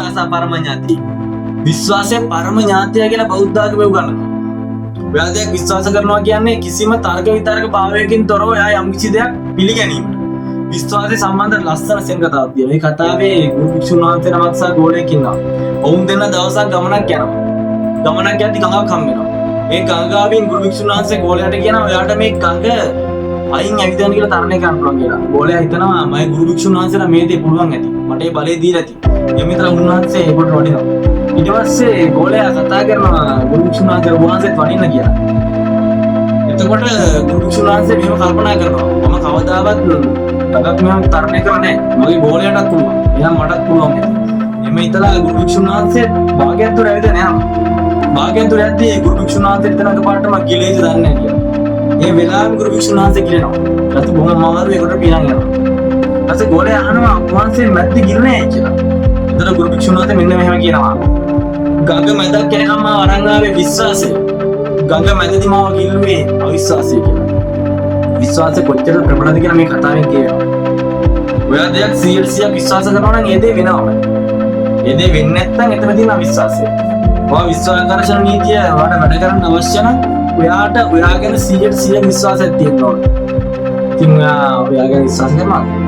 විශ්වාස පරම ඥාති. විශ්වාසය පරම ඥාතිය කියලා බෞද්ධ ආගමේ උගන්වනවා. ඔයා දෙයක් විශ්වාස කරනවා කියන්නේ කිසිම තර්ක විතර්ක භාවයකින් තොරව එයා යම් කිසි දෙයක් පිළිගැනීමට. විශ්වාසය සම්බන්ධ ලස්සන සෙන්ගතාවක් තියෙනවා. මේ කතාවේ ගුරු භික්ෂුන් වහන්සේ නමක් සහ ගෝලයෙක් ඉන්නවා. ඔවුන් දෙන්න දවසක් ගමනක් යනවා. ගමනක් යද්දි ගඟක් හම්බ වෙනවා. ඒ ගංගාවෙන් ගුරු භික්ෂුන් වහන්සේ ගෝලයාට කියනවා ඔයාට මේ ගඟ අයින් ඇවිදන්න කියලා තරණය කරන්න පුළුවන් කියලා. ගෝලයා හිතනවා මම ගුරු භික්ෂුන් වහන්සේලා මේ දේ පුළුවන් ඇති. මට ඒ බලය දීලා ඇති. එමිතර උන්වහන්සේ ඒකට වඩිනවා. ඊට පස්සේ ගෝලයා කතා කරනවා ගුරු භික්ෂුන් වහන්සේට වඩින්න කියලා. එතකොට ගුරු භික්ෂුන් වහන්සේ මෙහෙම කල්පනා කරනවා. මම කවදාවත් ගඟක් මෙහෙම තරණය කරන්නේ නැහැ. මගේ ගෝලයාටත් පුළුවන්. එහෙනම් මටත් පුළුවන්. එමෙ ඉතලා ගුරු භික්ෂුන් වහන්සේ භාගයක් දුර ඇවිදගෙන යනවා. භාගයෙන් දුර යද්දී ගුරු භික්ෂුන් වහන්සේ එතනක පාටම ගිලේජ් දන්නේ නැහැ කියලා. ඒ වෙලාවෙම ගුරු භික්ෂුන් වහන්සේ ගිලෙනවා. ඊට බොහොම අමාරු ඒකට පියන් යනවා. ඊට ගෝලයා අහනවා වහන්සේ මැද්ද ගිල්නේ කියලා. එතන ගුරු භික්ෂුන් වහන්සේ මෙන්න මෙහෙම කියනවා. ගඟ මැදක් කෙනකම් අරන් ආවේ විශ්වාසය. ගඟ මැදදී මාව ගිල්ලුවේ අවිශ්වාසය කියලා. විශ්වාසය කොච්චර ප්‍රබලද කියලා මේ කතාවෙන් කියනවා. ඔයා දෙයක් 100% විශ්වාස කරනවා නම් ඒ දේ වෙනවා. ඒ දේ වෙන්නේ නැත්නම් එතන තියෙන අවිශ්වාසය. ඔයා විශ්වාසකර්ෂණ නීතිය ඔයාට වැඩ කරන්න අවශ්‍ය නම් ඔයාට ඔයා ගැන 100% විශ්වාසයක් තියෙන්න ඕනේ. ඉතින් ඔයා ගැන විශ්වාස කරනවා.